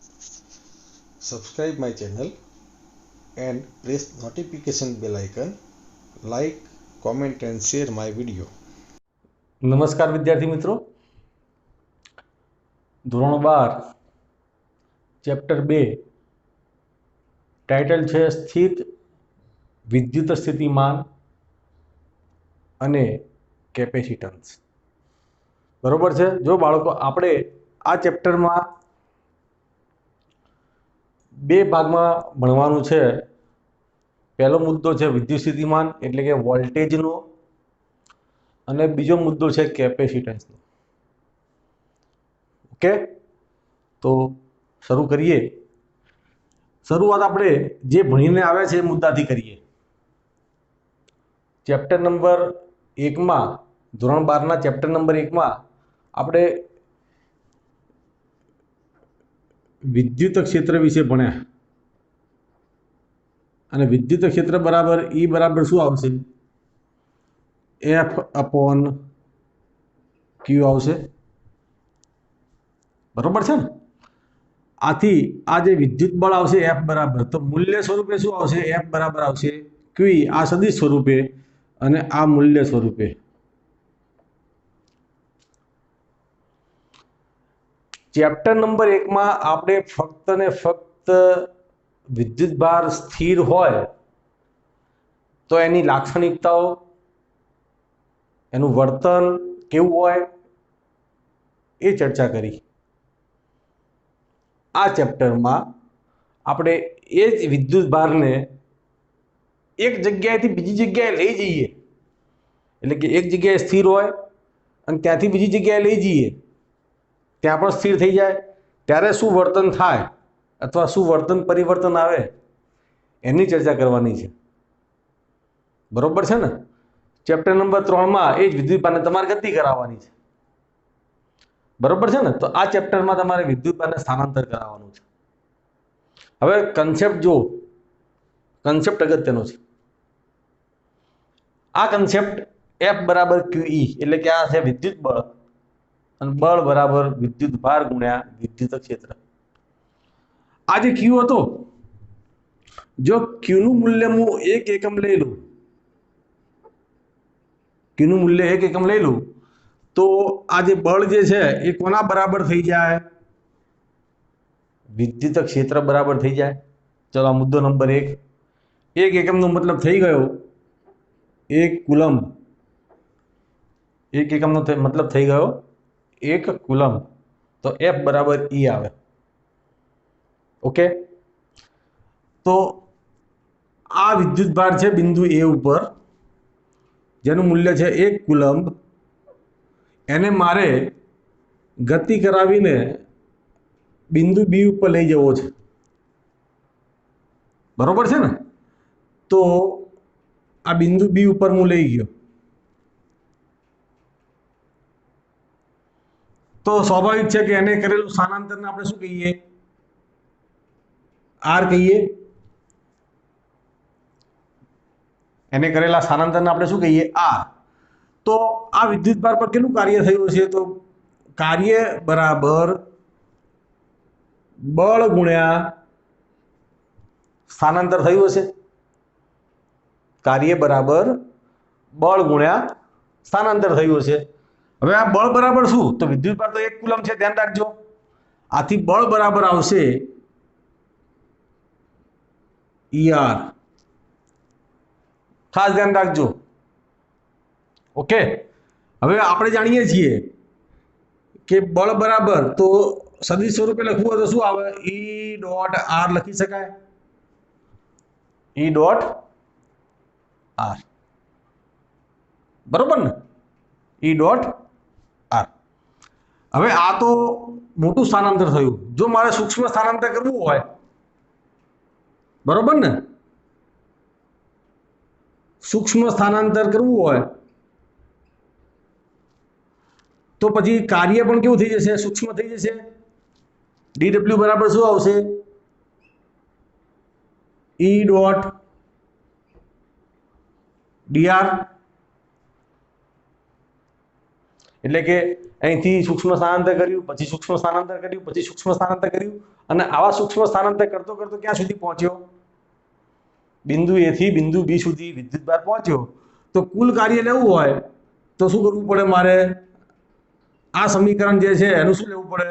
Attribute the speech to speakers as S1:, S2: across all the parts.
S1: Subscribe my channel and press notification bell icon. Like, comment and share my video.
S2: નમસ્કાર વિદ્યાર્થી મિત્રો, ધોરણ 12 chapter 2 title છે સ્થિત વિદ્યુત સ્થિતિમાન અને કેપેસિટન્સ. બરોબર છે. જો બાળકો આપણે આ ચેપ્ટરમાં બે ભાગમાં ભણવાનું છે. પહેલો મુદ્દો છે વિદ્યુત સ્થિતિમાન એટલે કે વોલ્ટેજનો, અને બીજો મુદ્દો છે કેપેસિટન્સનો. ઓકે, તો શરૂ કરીએ. શરૂઆત આપણે જે ભણીને આવ્યા છે એ મુદ્દાથી કરીએ. ચેપ્ટર નંબર 1માં, ધોરણ 12ના ચેપ્ટર નંબર 1માં આપણે વિદ્યુત ક્ષેત્ર વિશે ભણ્યા. અને વિદ્યુત ક્ષેત્ર બરાબર E બરાબર શું આવશે? F/Q આવશે. બરોબર છે ને? આથી આ જે વિદ્યુત બળ આવશે F બરાબર, તો મૂલ્ય સ્વરૂપે શું આવશે? F બરાબર આવશે Q, આ સદિશ સ્વરૂપે અને આ મૂલ્ય સ્વરૂપે. ચેપ્ટર નંબર 1માં આપણે ફક્ત ને ફક્ત વિદ્યુત ભાર સ્થિર હોય તો એની લાક્ષણિકતાઓ, એનું વર્તન કેવું હોય એ ચર્ચા કરી. આ ચેપ્ટરમાં આપણે એ જ વિદ્યુત ભારને એક જગ્યાએથી બીજી જગ્યાએ લઈ જઈએ, એટલે કે એક જગ્યાએ સ્થિર હોય અને ત્યાંથી બીજી જગ્યાએ લઈ જઈએ, ત્યાં પણ સ્થિર થઈ જાય, ત્યારે શું વર્તન થાય અથવા શું વર્તન પરિવર્તન આવે એની ચર્ચા કરવાની છે. બરોબર છે ને? ચેપ્ટર નંબર 3માં એ જ વિદ્યુત ભારને તમારે ગતિ કરાવવાની છે. બરોબર છે ને? તો આ ચેપ્ટરમાં તમારે વિદ્યુત ભારને સ્થાનાંતર કરાવવાનું છે. હવે કન્સેપ્ટ જો, કન્સેપ્ટ અગત્યનો છે. આ કન્સેપ્ટ F બરાબર QE એટલે કે આ છે વિદ્યુત બળ, અને બળ બરાબર વિદ્યુત ભાર ગુણ્યા વિદ્યુત ક્ષેત્ર. આ જે Q હતો, જો Q નું મૂલ્ય હું 1 એકમ લઈ લઉં, Q નું મૂલ્ય 1 એકમ લઈ લઉં, તો આ જે બળ જે છે એ કોના બરાબર થઈ જાય? વિદ્યુત ક્ષેત્ર બરાબર થઈ જાય. ચલો, આ મુદ્દો નંબર 1. 1 એકમનો મતલબ થઈ ગયો 1 કુલમ્બ. 1 એકમનો મતલબ થઈ ગયો 1 કુલમ્બ. તો F બરાબર E આવે. ઓકે, તો આ વિદ્યુત ભાર છે બિંદુ A ઉપર, જેનું મૂલ્ય છે 1 કુલમ્બ. એને મારે ગતિ કરાવીને બિંદુ B ઉપર લઈ જવો છે. બરોબર છે ને? તો આ બિંદુ B ઉપર હું લઈ ગયો, તો સ્વાભાવિક છે કે એને કરેલું સ્થાનાંતરને આપણે શું કહીએ? R કહીએ. એને કરેલા સ્થાનાંતરને આપણે શું કહીએ? R. તો આ વિદ્યુત ભાર પર કેટલું કાર્ય થયું છે? તો કાર્ય બરાબર બળ ગુણ્યા સ્થાનાંતર થયું હશે. કાર્ય બરાબર બળ ગુણ્યા સ્થાનાંતર થયું હશે. હવે આ બળ બરાબર શું? તો વિદ્યુત ભાર તો 1 કુલમ્બ છે, ધ્યાન રાખજો. આથી બળ બરાબર આવશે ER. ખાસ ધ્યાન રાખજો. ઓકે, હવે આપણે જાણીએ છીએ કે બળ બરાબર, તો સદિશ સ્વરૂપે લખવું હોય તો શું આવે? E ડોટ R લખી શકાય. E dot R. બરોબર ને? E dot R. હવે આ તો મોટું સ્થાનાંતર થયું. જો મારે સૂક્ષ્મ સ્થાનાંતર કરવું હોય, બરોબર ને, સૂક્ષ્મ સ્થાનાંતર કરવું હોય તો પછી કાર્ય પણ કેવું થઈ જશે? સૂક્ષ્મ થઈ જશે. dw બરાબર શું આવશે? E dot dr. એટલે કે અહીંથી સૂક્ષ્મ સ્થાનાંતર કર્યું, પછી સૂક્ષ્મ સ્થાનાંતર કર્યું, પછી સૂક્ષ્મ સ્થાનાંતર કર્યું, અને આવા સૂક્ષ્મ સ્થાનાંતર કરતો કરતો ક્યાં સુધી પહોંચ્યો? બિંદુ એ થી બિંદુ બી સુધી વિદ્યુતભાર પહોંચ્યો. તો કુલ કાર્ય લેવું હોય તો શું કરવું પડે મારે? આ સમીકરણ જે છે એનું શું લેવું પડે?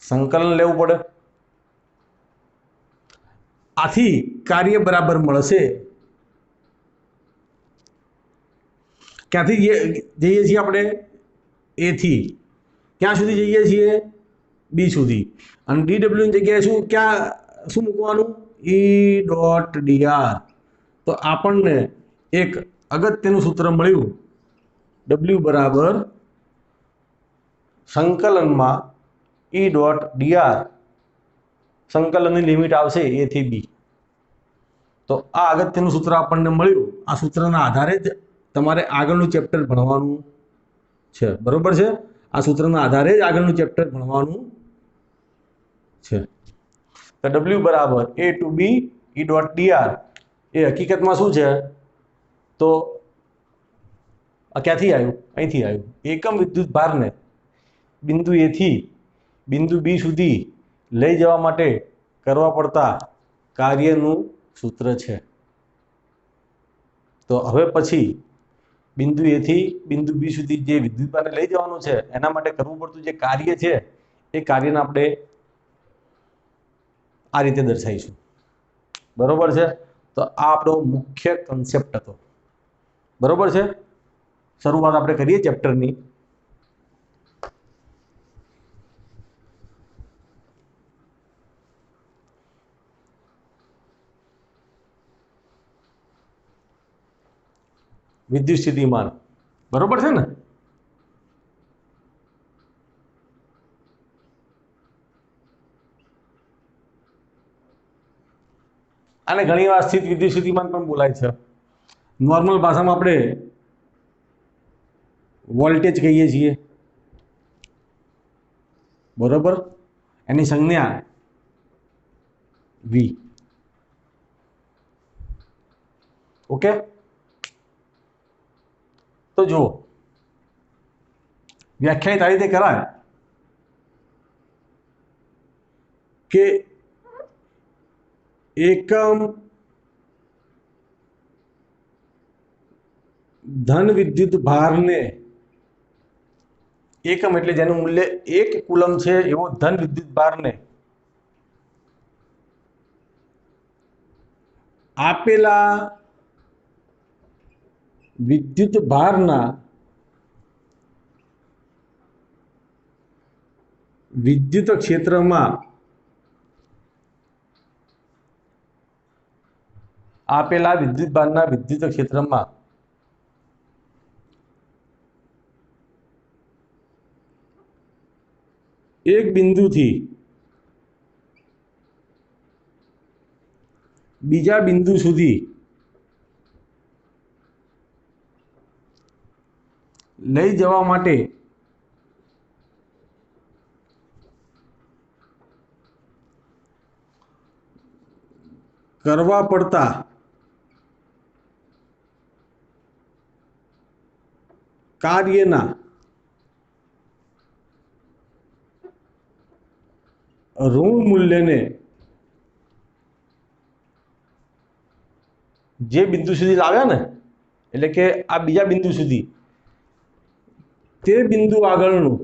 S2: સંકલન લેવું પડે. આથી કાર્ય બરાબર મળશે. ક્યાંથી જઈએ છીએ આપણે? એ થી ક્યાં સુધી જઈએ છીએ? બી સુધી. અને dw ની જગ્યાએ શું મૂકવાનું? ઈ ડોટ dr. તો આપણને એક અગત્યનું સૂત્ર મળ્યું, w બરાબર સંકલનમાં ઈ ડોટ dr. સંકલનની લિમિટ આવશે એ થી બી. તો આ અગત્યનું સૂત્ર આપણને મળ્યું. આ સૂત્રના આધારે જ તમારે આગળનું ચેપ્ટર ભણવાનું છે. બરોબર છે? આ સૂત્રના આધારે જ આગળનું ચેપ્ટર ભણવાનું છે. તો w બરાબર a to B E dot dr એ હકીકતમાં શું છે? તો આ ક્યાંથી આવ્યું? અહીંથી આવ્યું. એકમ વિદ્યુત ભારને બિંદુ એ થી બિંદુ બી સુધી લઈ જવા માટે કરવા પડતા કાર્યનું સૂત્ર છે. તો હવે પછી બિંદુ એ થી બિંદુ બી સુધી જે વિદ્યુતભારને લઈ જવાનું છે એના માટે કરવું પડતું જે કાર્ય છે એ કાર્યને આપણે આ રીતે દર્શાવીશું. બરોબર છે? તો આ આપણો મુખ્ય કન્સેપ્ટ હતો. બરોબર છે? શરૂઆત આપણે કરીએ ચેપ્ટરની. વિદ્યુત સ્થિતિમાન. બરોબર છે ને? આને ઘણી વાર સ્થિત વિદ્યુત સ્થિતિમાન પણ બોલાય છે. નોર્મલ ભાષામાં આપણે વોલ્ટેજ કહીએ છીએ. બરોબર? એની સંજ્ઞા વી. ઓકે? તો જુઓ, વ્યાખ્યાયિત આ રીતે કરાય કે એકમ ધન વિદ્યુત ભારને, એકમ એટલે જેનું મૂલ્ય 1 કુલમ છે એવો ધન વિદ્યુત ભારને આપેલા વિદ્યુત ભારના વિદ્યુત ક્ષેત્રમાં આપેલા વિદ્યુત ભારના વિદ્યુત ક્ષેત્રમાં એક બિંદુથી બીજા બિંદુ સુધી લઈ જવા માટે કરવા પડતા કાર્યના ઋણ મૂલ્યને જે બિંદુ સુધી લાવ્યા ને, એટલે કે આ બીજા બિંદુ સુધી, તે બિંદુ આગળનું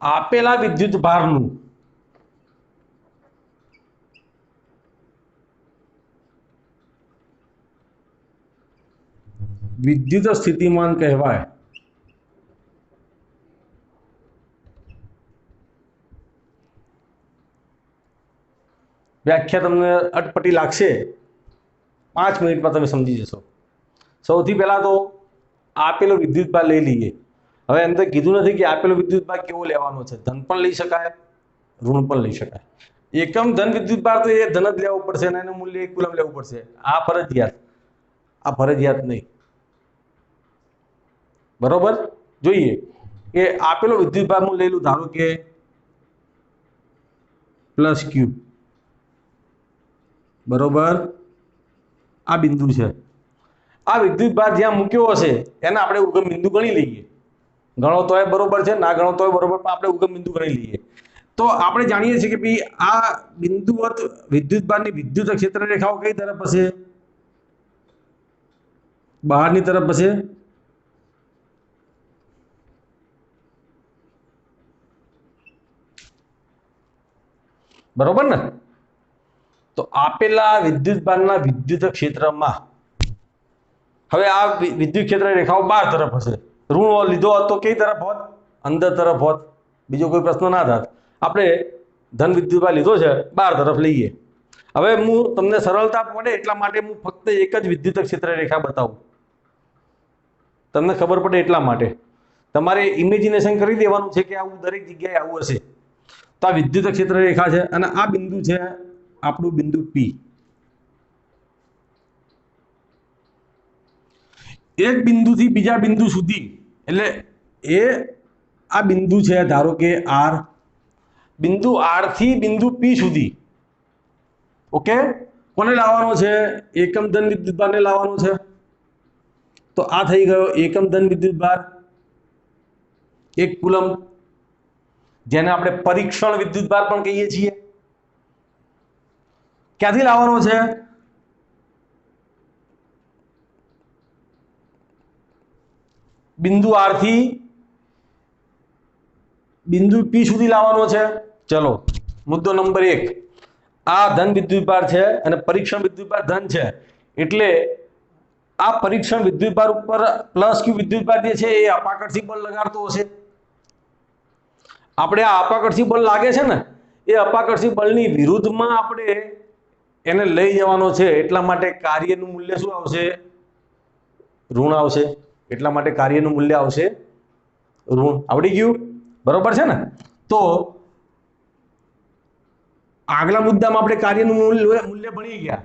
S2: આપેલા વિદ્યુત ભારનું વિદ્યુત સ્થિતિમાન કહેવાય. વ્યાખ્યા તમને અટપટી લાગશે, 5 મિનિટમાં તમે સમજી જશો. સૌથી પહેલા તો આપેલો વિદ્યુતભાર લઈ લઈએ. હવે અંદર કીધું નથી કે આપેલો વિદ્યુતભાર કેવો લેવાનો છે. ધન પણ લઈ શકાય, ઋણ પણ લઈ શકાય. એકમ ધન વિદ્યુતભાર તો એ ધન જ લેવું પડશે અને એનું મૂલ્ય 1 કુલમ લેવું પડશે. આ ફરજિયાત, આ ફરજિયાત નહીં. બરોબર? જોઈએ કે આપેલો વિદ્યુતભાર હું લઈ લઉં, ધારો કે પ્લસ ક્યુ બરોબર આ બિંદુ છે। આ વિદ્યુત ભાર જ્યાં મૂક્યો હશે એને આપણે ઉગમ બિંદુ ગણી લઈએ। ગણો તોય બરોબર છે, ના ગણો તોય બરોબર, પણ આપણે ઉગમ બિંદુ ગણી લઈએ। તો આપણે જાણીએ છીએ કે ભાઈ આ બિંદુવત વિદ્યુત ભારની વિદ્યુત ક્ષેત્ર રેખાઓ કઈ તરફ હશે? બહારની તરફ હશે। બરોબર ને? તો આપેલા વિદ્યુત ભારના વિદ્યુત ક્ષેત્રમાં હવે આ વિદ્યુત ક્ષેત્ર રેખાઓ બહાર તરફ હશે। ઋણ લીધો હોત તો કઈ તરફ હોત? અંદર તરફ હોત। બીજો કોઈ પ્રશ્ન ના થાત। આપણે ધન વિદ્યુત ભાર લીધો છે, બહાર તરફ લઈએ। હવે હું તમને સરળતા પડે એટલા માટે હું ફક્ત એક જ વિદ્યુત ક્ષેત્ર રેખા બતાવું, તમને ખબર પડે એટલા માટે। તમારે ઇમેજિનેશન કરી દેવાનું છે કે આવું દરેક જગ્યાએ આવું હશે। તો આ વિદ્યુત ક્ષેત્ર રેખા છે અને આ બિંદુ છે આપણું બિંદુ પી। એક બિંદુથી બીજા બિંદુ સુધી, એટલે એ આ બિંદુ છે ધારો કે આર, બિંદુ આર થી બિંદુ પી સુધી, ઓકે, કોને લાવવાનો છે? એકમ ધન વિદ્યુત ભારને લાવવાનો છે। તો આ થઈ ગયો એકમ ધન વિદ્યુત ભાર 1 કુલમ, જેને આપણે પરીક્ષણ વિદ્યુત ભાર પણ કહીએ છીએ। ક્યાંથી લાવવાનો છે? બિંદુ આર થી બિંદુ પી સુધી લાવવાનો છે। ચલો મુદ્દો નંબર 1, આ ધન વિદ્યુત ભાર છે અને પરીક્ષણ વિદ્યુત ભાર ધન છે, એટલે આ પરીક્ષણ વિદ્યુત ભાર ઉપર પ્લસ ક્યુ વિદ્યુત ભાર જે છે એ અપાકર્ષી બળ લગાડતો હશે। આપણે આ અપાકર્ષી બળ લાગે છે ને, એ અપાકર્ષી બળની વિરુદ્ધમાં આપણે એને લઈ જવાનો છે, એટલા માટે કાર્યનું મૂલ્ય શું આવશે? ઋણ આવશે। એટલા માટે કાર્યનું મૂલ્ય આવશે ઋણ। આવડી ગયું? બરોબર છે ને? તો આગલા મુદ્દામાં આપણે કાર્યનું મૂલ્ય ભણી ગયા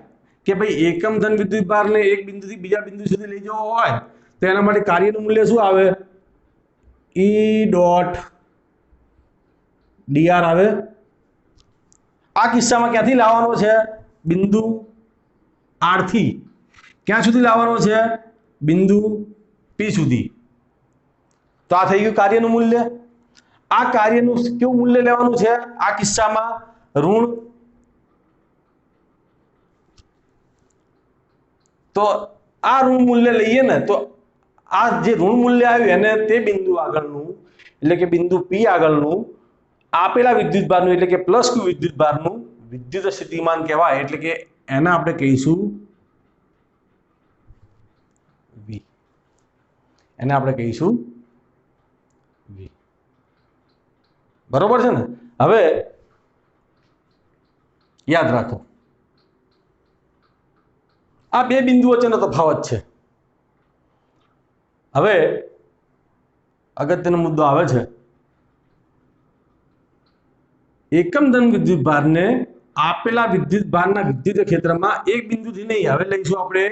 S2: કે ભાઈ એકમ ધન વિદ્યુત ભારને એક બિંદુથી બીજા બિંદુ સુધી લઈ જવો હોય તો એના માટે કાર્યનું મૂલ્ય શું આવે? E ડોટ dr આવે। આ કિસ્સામાં ક્યાંથી લાવવાનો છે? બિંદુ આર થી ક્યાં સુધી લાવવાનો છે? બિંદુ પી સુધી। તો આ થઈ ગયું કાર્યનું મૂલ્ય। આ કાર્યનું કેવું મૂલ્ય લેવાનું છે? આ કિસ્સામાં ઋણ। તો આ ઋણ મૂલ્ય લઈએ ને તો આ જે ઋણ મૂલ્ય આવ્યું એને તે બિંદુ આગળનું, એટલે કે બિંદુ પી આગળનું આપેલા વિદ્યુત ભારનું, એટલે કે પ્લસ ક્યુ વિદ્યુત ભારનું વિદ્યુત સ્થિતિમાન કહેવાય। એટલે કે એને આપણે કહીશું વી। એને આપણે કહીશું વી। બરોબર છે ને? હવે યાદ રાખો આ બે બિંદુ વચ્ચેનો તફાવત છે। હવે અગત્યનો મુદ્દો આવે છે, એકમ ધન વિદ્યુત ભારને આપેલા વિદ્યુત ભારના વિદ્યુત ક્ષેત્રમાં એક બિંદુથી નહીં, હવે લઈશું આપણે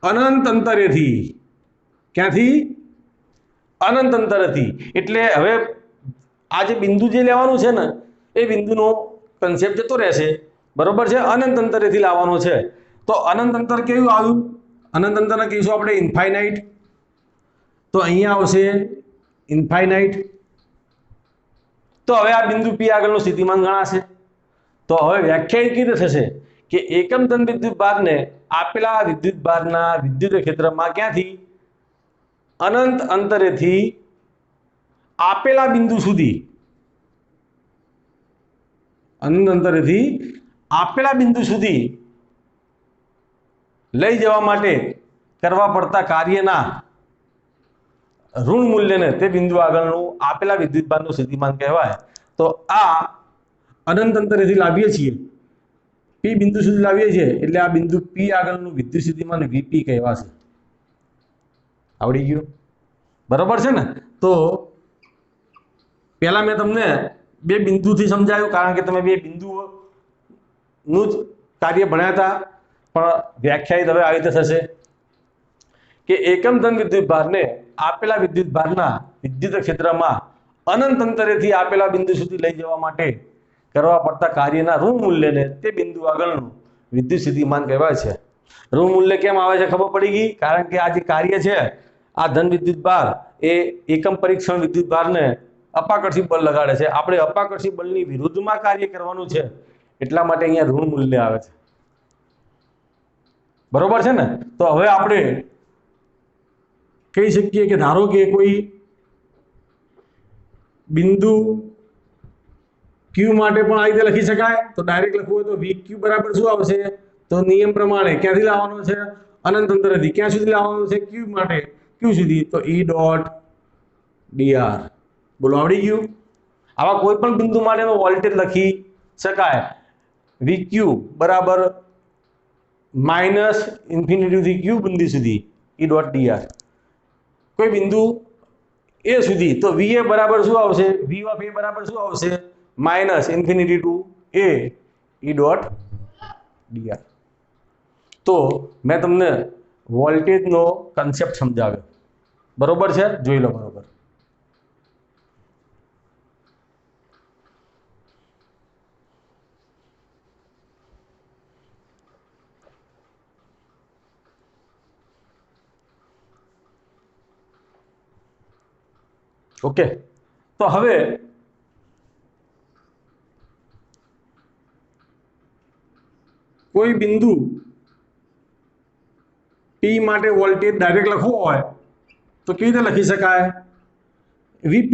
S2: અનંત અંતરેથી। ક્યાંથી? અનંત અંતરેથી। એટલે હવે આ જે બિંદુ જે લેવાનું છે ને એ બિંદુનો કન્સેપ્ટ જતો રહેશે। બરોબર છે? અનંત અંતરેથી લાવવાનો છે। તો અનંત અંતર કેવું આવ્યું? અનંત અંતરને કહીશું આપણે ઇન્ફાઇનાઇટ। તો અહીંયા આવશે ઇન્ફાઇનાઇટ। તો હવે આ બિંદુ પી આગળનું સ્થિતિમાન ગણાશે। તો હવે વ્યાખ્યાયિત કેવી રીતે થશે કે એકમ ધન વિદ્યુત ભારને આપેલા વિદ્યુત ભારના વિદ્યુત ક્ષેત્રમાં ક્યાંથી? અનંત અંતરેથી આપેલા બિંદુ સુધી, અનંત અંતરેથી આપેલા બિંદુ સુધી લઈ જવા માટે કરવા પડતા કાર્યના ઋણ મૂલ્યને તે બિંદુ આગળનું આપેલા વિદ્યુત ભારનું સ્થિતિમાન કહેવાય। તો આ અનંત અંતરેથી લાવીએ છીએ, પી બિંદુ સુધી લાવીએ છીએ, એટલે આ બિંદુ પી આગળનું વિદ્યુત સ્થિતિમાન વીપી કહેવાશે। આવડી ગયું? બરોબર છે ને? તો પહેલા મેં તમને બે બિંદુથી સમજાવ્યું, કારણ કે તમે બે બિંદુઓનું જ કાર્ય ભણ્યા હતા, પણ વ્યાખ્યાયિત હવે આવી રીતે થશે કે એકમ ધન વિદ્યુત ભારને આપેલા વિદ્યુત ભારના વિદ્યુત ક્ષેત્રમાં અનંત અંતરેથી આપેલા બિંદુ સુધી લઈ જવા માટે કરવા પડતા કાર્યના ઋણ મૂલ્યને તે બિંદુ આગળનું વિદ્યુત સ્થિતિમાન કહેવાય છે. ઋણ મૂલ્ય કેમ આવે છે ખબર પડી ગઈ? કારણ કે આ જે કાર્ય છે, આ ધન વિદ્યુત ભાર એ એકમ પરીક્ષણ વિદ્યુત ભારને અપાકર્ષી બળ લગાડે છે. આપણે અપાકર્ષી બળની વિરુદ્ધમાં કાર્ય કરવાનું છે, એટલા માટે અહીંયા ઋણ મૂલ્ય આવે છે. બરોબર છે ને? તો હવે આપણે કહી શકીએ કે ધારો કે કોઈ બિંદુ Q માટે પણ આ રીતે લખી શકાય. તો ડાયરેક્ટ લખવું હોય તો VQ બરાબર શું આવશે? તો નિયમ પ્રમાણે ક્યાંથી લાવવાનો છે? અનંત અંતરેથી. ક્યાં સુધી લાવવાનો છે? Q માટે Q સુધી, તો E ડોટ dr. બોલો, આવડી ગયું? આવા કોઈ પણ બિંદુ માટેનો વોલ્ટેજ લખી શકાય. VQ બરાબર માઇનસ ઇન્ફિનિટી થી Q બિંદુ સુધી E ડોટ dr. કોઈ બિંદુ A સુધી, તો VA બરાબર શું આવશે? V ઓફ A બરાબર શું આવશે? Minus infinity to A E dot dr. તો મેં તમને વોલ્ટેજનો કન્સેપ્ટ સમજાવ્યો. બરોબર છે? જોઈ લો. બરોબર. ઓકે. તો હવે કોઈ બિંદુ P માટે વોલ્ટેજ ડાયરેક્ટ લખવો હોય તો કેવી રીતે લખી શકાય? VP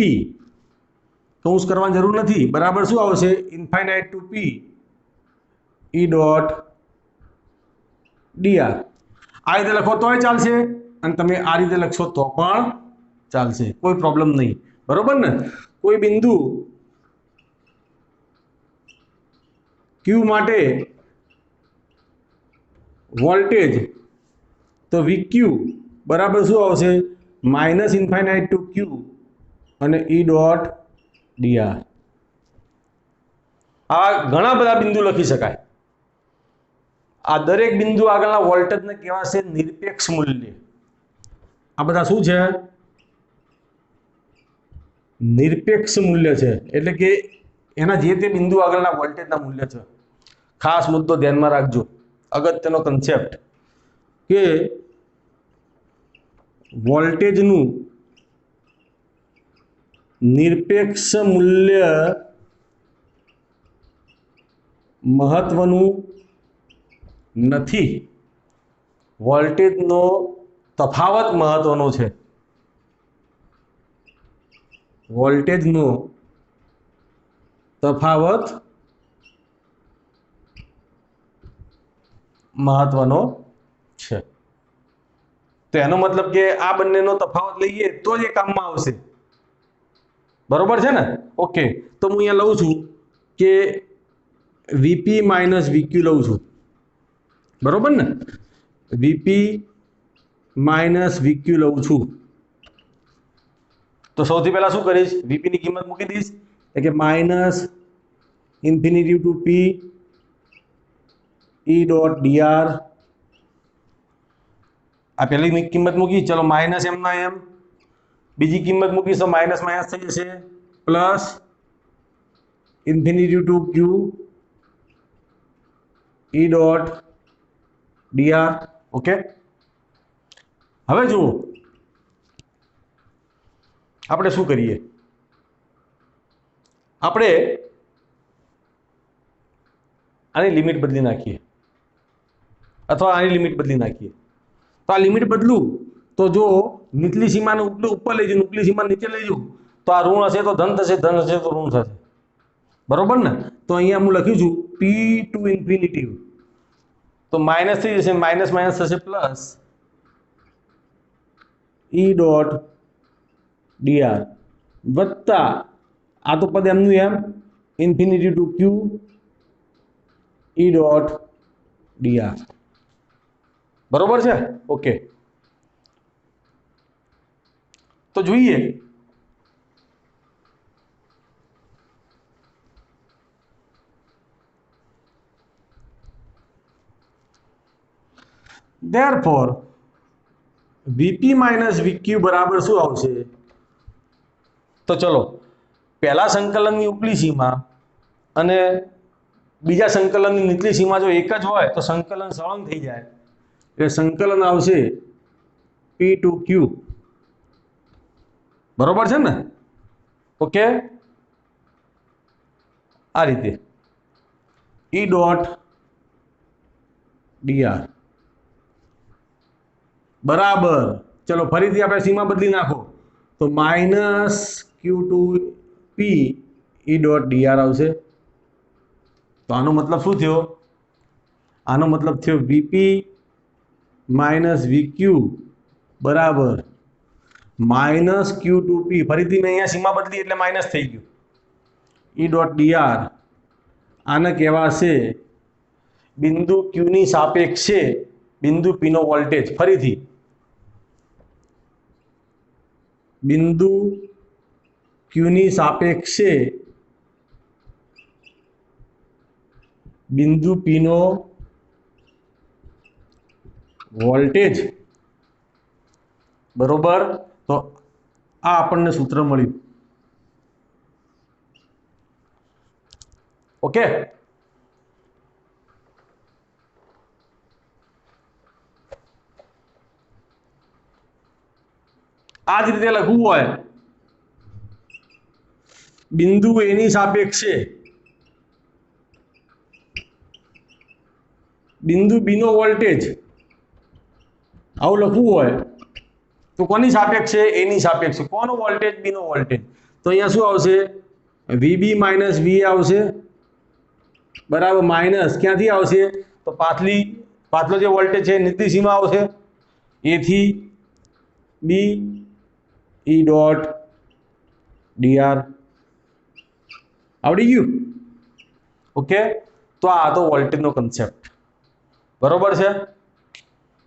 S2: કૌંસ કરવાની જરૂર નથી. બરાબર શું આવશે? Infinite to P E dot dr. આ રીતે લખો તોય ચાલશે અને તમે આ રીતે લખશો તો પણ ચાલશે, કોઈ પ્રોબ્લેમ નહીં. બરોબર ને? કોઈ બિંદુ Q માટે વોલ્ટેજ, તો VQ બરાબર શું આવશે? માઇનસ ઇન્ફાઇનાઇટ ટુ Q અને E ડોટ dr. આ ઘણા બધા બિંદુ લખી શકાય. આ દરેક બિંદુ આગળના વોલ્ટેજને કહેવાશે નિરપેક્ષ મૂલ્ય. આ બધા શું છે? નિરપેક્ષ મૂલ્ય છે. એટલે કે એના જે તે બિંદુ આગળના વોલ્ટેજના મૂલ્ય છે. ખાસ મુદ્દો ધ્યાનમાં રાખજો, અગત્યનો કન્સેપ્ટ, કે વોલ્ટેજનું નિરપેક્ષ મૂલ્ય મહત્વનું નથી. વોલ્ટેજનો તફાવત મહત્વનો છે. વોલ્ટેજનો તફાવત મહત્વનો છે. તો એનો મતલબ કે આ બંનેનો તફાવત લઈએ તો જ એ કામમાં આવશે. બરોબર છે ને? ઓકે. તો હું અહીંયા લઉં છું કે VP માઇનસ VQ લઉં છું. બરોબર ને? VP માઇનસ VQ લઉં છું. તો સૌથી પહેલા શું કરીશ? VP ની કિંમત મૂકી દઈશ, એટલે કે minus infinity to P E dot dr. આ પહેલી કિંમત મૂકી, ચલો માઇનસ એમ ના એમ. બીજી કિંમત મૂકીશ તો માઇનસ માઇનસ થઈ જશે, plus infinity to Q E dot dr. Okay. હવે જુઓ આપણે શું કરીએ. આપણે આની લિમિટ બદલી નાખીએ, અથવા આની લિમિટ બદલી નાખીએ. તો આ લિમિટ બદલું તો જો નીચલી સીમાને ઉપર લઈ જવું, ઉપલી સીમા નીચે લઈ જવું, તો આ ઋણ હશે તો ધન થશે, ધન હશે તો ઋણ થશે. બરોબર ને? તો અહીંયા હું લખ્યું છું P ટુ ઇન્ફિનિટી, તો માઇનસ થઈ જશે, માઇનસ માઇનસ થશે પ્લસ E ડોટ dr વત્તા આ તો પદ એમનું એમ infinity to Q E dot dr. બરોબર છે? ઓકે. તો જોઈએ therefore VP માઇનસ VQ બરાબર શું આવશે? તો ચલો પહેલા સંકલનની ઉપલી સીમા અને બીજા સંકલનની નીચલી સીમા જો એક જ હોય તો સંકલન સળંગ થઈ જાય, એટલે સંકલન આવશે P ટુ Q. બરોબર છે ને? ઓકે, આ રીતે E ડોટ dr બરાબર. ચલો ફરીથી આપણે સીમા બદલી નાખો તો minus Q to P E dot dr આવશે. તો આનો મતલબ શું થયો? આનો મતલબ થયો VP માઇનસ VQ બરાબર માઇનસ Q ટુ P. ફરીથી મેં અહીંયા સીમા બદલી એટલે માઇનસ થઈ ગયું. E ડોટ dr આને કહેવાશે બિંદુ Q ની સાપેક્ષે બિંદુ P નો વોલ્ટેજ. ફરીથી બિંદુ Q ની સાપેક્ષે બિંદુ P નો વોલ્ટેજ. બરોબર, તો આ આપણને સૂત્ર મળ્યું. ઓકે, આ જ રીતે લખવું હોય બિંદુ A ની સાપેક્ષે બિંદુ B નો વોલ્ટેજ, આવું લખવું હોય તો કોની સાપેક્ષે? A ની સાપેક્ષે. કોનો વોલ્ટેજ? B નો વોલ્ટેજ. તો અહીંયા શું આવશે? VB માઇનસ VA આવશે બરાબર માઇનસ ક્યાંથી આવશે? તો પાછલો જે વોલ્ટેજ છે નીચલી સીમા આવશે A થી B E ડોટ dr. આવડી ગયું? ઓકે, તો આ તો વોલ્ટેજનો કન્સેપ્ટ. બરોબર છે,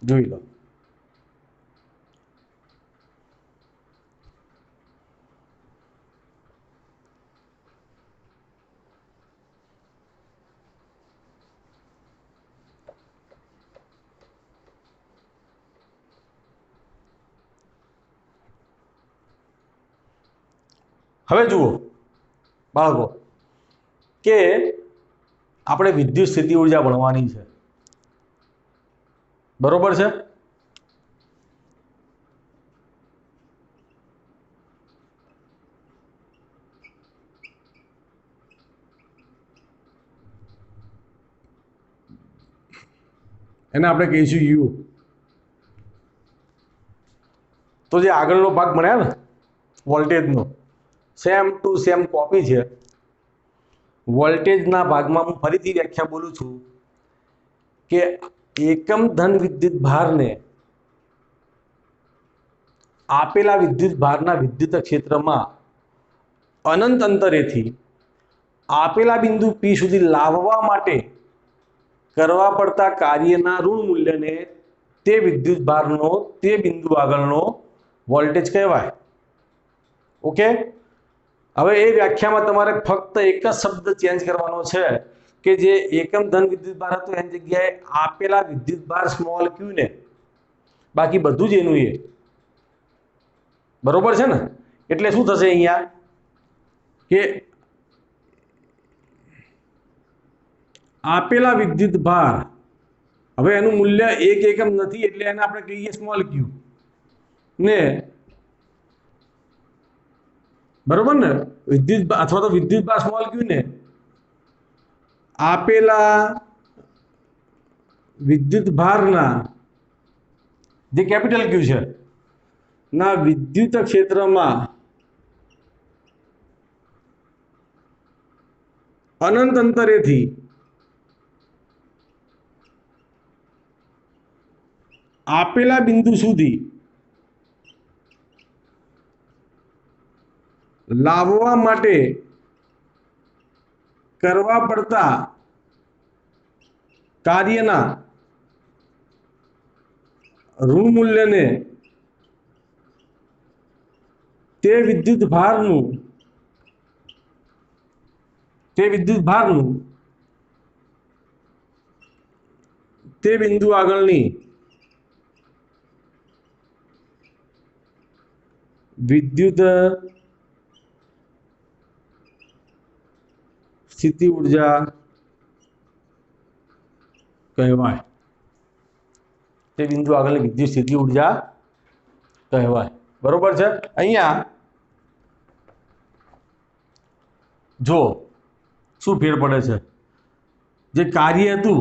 S2: જોઈ લો. હવે જુઓ બાળકો કે આપણે વિદ્યુત સ્થિતિ ઊર્જા ભણવાની છે. બરોબર છે? એને આપણે કહીશું U. તો જે આગળનો ભાગ ભણ્યા ને વોલ્ટેજનો, સેમ ટુ સેમ કોપી છે. વોલ્ટેજના ભાગમાં હું ફરીથી વ્યાખ્યા બોલું છું કે એકમ ધન વિદ્યુત ભારને આપેલા વિદ્યુત ભારના વિદ્યુત ક્ષેત્રમાં અનંત અંતરેથી આપેલા બિંદુ P સુધી લાવવા માટે કરવા પડતા કાર્યના ઋણ મૂલ્યને તે વિદ્યુત ભારનો તે બિંદુ આગળનો વોલ્ટેજ કહેવાય. ઓકે, હવે એ વ્યાખ્યામાં તમારે ફક્ત એક જ શબ્દ ચેન્જ કરવાનો છે કે જે એકમ ધન વિદ્યુત ભાર હતો એની જગ્યાએ આપેલા વિદ્યુત ભાર સ્મોલ q ને, બાકી બધું જ એનું એ. બરોબર છે ને? એટલે શું થશે અહીંયા કે આપેલા વિદ્યુત ભાર, હવે એનું મૂલ્ય એક એકમ નથી એટલે એને આપણે કહીએ સ્મોલ q ને, બરોબર ને? વિદ્યુત અથવા તો વિદ્યુત ભાર સ્મોલ q ને આપેલા વિદ્યુત ભારના જે કેપિટલ Q છે ના વિદ્યુત ક્ષેત્રમાં અનંત અંતરેથી આપેલા બિંદુ સુધી લાવવા માટે કરવા પડતા કાર્યના ઋણ મૂલ્યને તે વિદ્યુત ભારનું તે બિંદુ આગળની વિદ્યુત સ્થિતિ ઉર્જા કહેવાય, તે બિંદુ આગળની વિદ્યુત સ્થિતિ ઉર્જા કહેવાય. બરોબર છે. અહીંયા જો શું ફેર પડે છે, જે કાર્ય હતું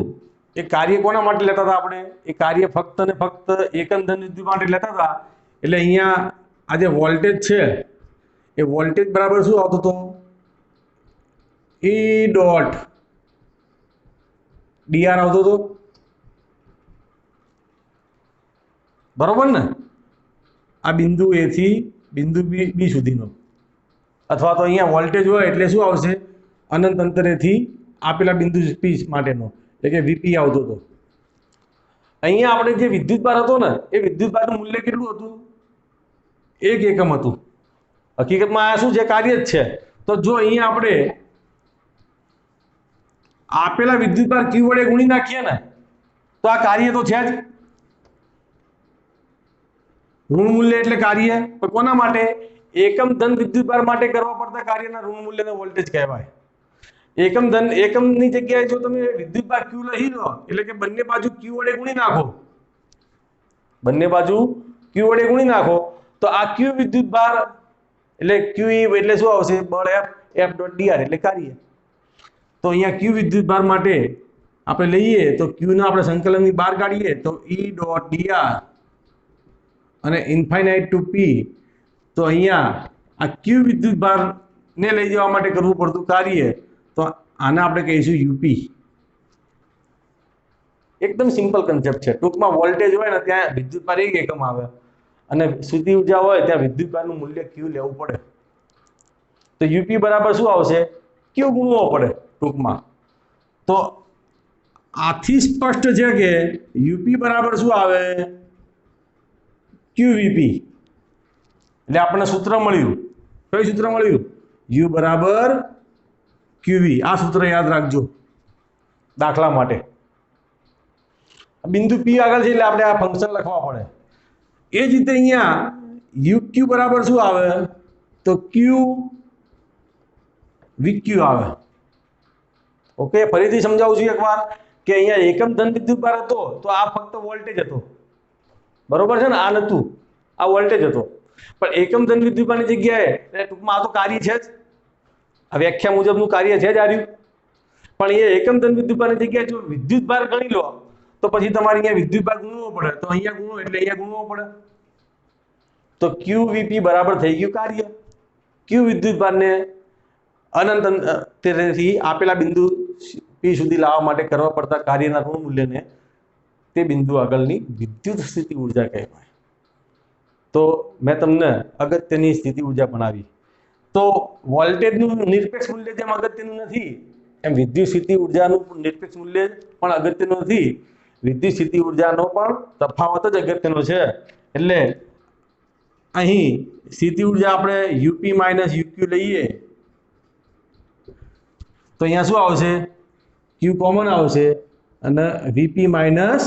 S2: એ કાર્ય કોના માટે લેતા હતા આપણે? એ કાર્ય ફક્ત ને ફક્ત એકમ ધન વિદ્યુત માટે લેતા હતા. એટલે અહીંયા આ જે વોલ્ટેજ છે એ વોલ્ટેજ બરાબર શું આવતો હતો? E ડોટ dr આવતો હતો. બરોબર ને? આ બિંદુ A થી બિંદુ B સુધીનો, અથવા તો અહીંયા વોલ્ટેજ હોય એટલે શું આવશે? અનંત અંતરેથી આપેલા બિંદુ P માટેનો, એટલે કે VP આવતો હતો. અહીંયા આપણે જે વિદ્યુતભાર હતો ને એ વિદ્યુતભારનું મૂલ્ય કેટલું હતું? 1 એકમ હતું. હકીકતમાં આ શું છે? કાર્ય જ છે. તો જો અહીંયા આપણે આપેલા વિદ્યુતભાર Q વડે ગુણી નાખીએ ને તો આ કાર્ય તો છે જ. ઋણ મૂલ્ય એટલે કાર્ય, પણ કોના માટે? એકમ ધન વિદ્યુતભાર માટે કરવા પડતા કાર્યના ઋણ મૂલ્યને વોલ્ટેજ કહેવાય. એકમની જગ્યાએ જો તમે વિદ્યુતભાર Q લઈ લો એટલે કે બંને બાજુ Q વડે ગુણી નાખો, બંને બાજુ Q વડે ગુણી નાખો તો આ Q વિદ્યુતભાર એટલે QE એટલે શું આવશે? બળ F ડોટ dr એટલે કાર્ય. તો અહીંયા Q વિદ્યુતભાર માટે આપણે લઈએ તો Q ના આપણે સંકલનની બહાર કાઢીએ તો E ડોટ dr અને ઇન્ફાઇનાઇટ ટુ P. તો અહીંયા આ Q વિદ્યુતભાર ને લઈ જવા માટે કરવું પડતું કાર્ય, તો આને આપણે કહીશું UP. એકદમ સિમ્પલ કન્સેપ્ટ છે. ટૂંકમાં વોલ્ટેજ હોય ને ત્યાં વિદ્યુતભાર 1 એકમ આવે અને સ્થિતિ ઉર્જા હોય ત્યાં વિદ્યુતભારનું મૂલ્ય Q લેવું પડે. તો UP બરાબર શું આવશે? Q ગુણવો પડે ટૂંકમાં. તો આથી સ્પષ્ટ છે કે UP બરાબર શું આવે? QVP. એટલે આપણને સૂત્ર મળ્યું. કયું સૂત્ર મળ્યું? U બરાબર QV. આ સૂત્ર યાદ રાખજો દાખલા માટે. બિંદુ P આગળ છે એટલે આપણે આ ફંક્શન લખવા પડે. એ જ રીતે અહીંયા UQ બરાબર શું આવે? તો Q VQ આવે. ઓકે, ફરીથી સમજાવું છું એકવાર કે અહીંયા એકમ ધન વિદ્યુતભાર હતો તો આ ફક્ત વોલ્ટેજ હતો. બરોબર છે ને? આ નતું, આ વોલ્ટેજ હતો. પણ એકમ ધન વિદ્યુતભારની જગ્યાએ ટૂંકમાં આ તો કાર્ય છે જ, આ વ્યાખ્યા મુજબનું કાર્ય છે જ આર્યું. પણ એ એકમ ધન વિદ્યુતભારની જગ્યાએ જો વિદ્યુતભાર ગણી લો તો પછી તમારે અહીંયા વિદ્યુતભાર ગુણવો પડે. તો અહીંયા ગુણો એટલે અહીંયા ગુણવો પડે. તો QVP બરાબર થઈ ગયું કાર્ય. Q વિદ્યુતભારને અનંત અંતરેથી આપેલા બિંદુ P સુધી લાવવા માટે કરવા પડતા કાર્યના ઋણ મૂલ્યને તે બિંદુ આગળની વિદ્યુત સ્થિતિ ઉર્જા કહેવાય. તો મેં તમને અગત્યની સ્થિતિ ઉર્જા ભણાવી. તો વોલ્ટેજનું નિરપેક્ષ મૂલ્ય જેમ અગત્યનું નથી એમ વિદ્યુત સ્થિતિ ઉર્જાનું નિરપેક્ષ મૂલ્ય પણ અગત્યનું નથી. વિદ્યુત સ્થિતિ ઉર્જાનો પણ તફાવત જ અગત્યનો છે. એટલે અહીં સ્થિતિ ઉર્જા આપણે UP માઇનસ UQ લઈએ તો અહીંયા શું આવશે? Q કોમન આવશે અને VP માઇનસ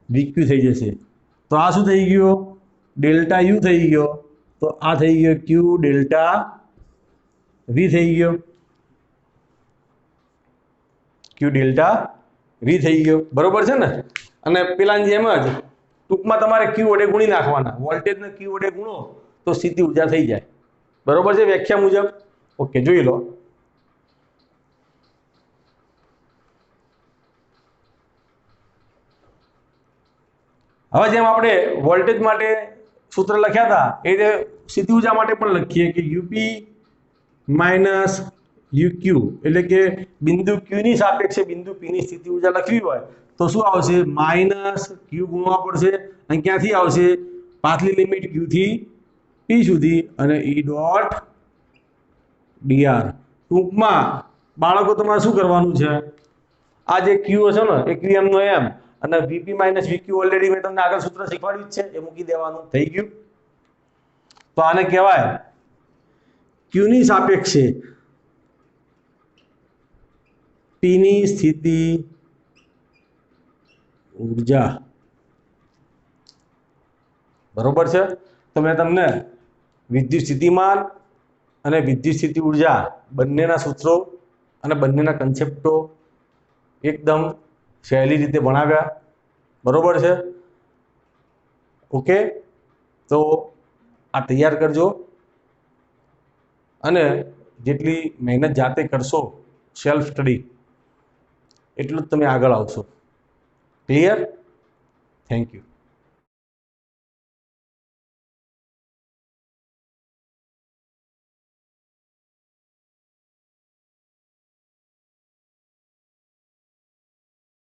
S2: VQ થઈ જશે. તો આ શું થઈ ગયો? ડેલ્ટા U થઈ ગયો. તો આ થઈ ગયો Q ડેલ્ટા V થઈ ગયો. Q ડેલ્ટા V થઈ ગયો. બરોબર છે ને? અને પેલાની જેમ જ ટૂંકમાં તમારે Q વડે ગુણી નાખવાના. વોલ્ટેજને Q વડે ગુણો તો સ્થિતિ ઉર્જા થઈ જાય. બરોબર છે વ્યાખ્યા મુજબ? ઓકે, જોઈ લો. હવે જેમ આપણે વોલ્ટેજ માટે સૂત્ર લખ્યા હતા એ રીતે સ્થિતિ ઉર્જા માટે પણ લખીએ કે UP માઇનસ UQ એટલે કે બિંદુ Q ની સાપેક્ષે બિંદુ P ની સ્થિતિ ઉર્જા લખવી હોય તો શું આવશે? માઇનસ Q ગુણવા પડશે. અને ક્યાંથી આવશે? પાછલી લિમિટ Q થી P સુધી અને E ડોટ dr. ટૂંકમાં બાળકો તમારે શું કરવાનું છે? આ જે Q હશે ને એ Q નો એમ અને VP માઇનસ VQ ઓલરેડી મેં તમને આગળ સૂત્ર શીખવાડ્યું જ છે, એ મૂકી દેવાનું. થઈ ગયું? તો આને કહેવાય Q ની સાપેક્ષે P ની સ્થિતિ ઉર્જા. બરોબર છે? તો મેં તમને વિદ્યુત સ્થિતિમાન અને વિદ્યુત સ્થિતિ ઉર્જા બંનેના સૂત્રો અને બંનેના કન્સેપ્ટો એકદમ સહેલી રીતે ભણાવ્યા. બરોબર છે? ઓકે, તો આ તૈયાર કરજો અને જેટલી મહેનત જાતે કરશો સેલ્ફ સ્ટડી એટલું જ તમે આગળ આવશો. ક્લિયર? Thank you.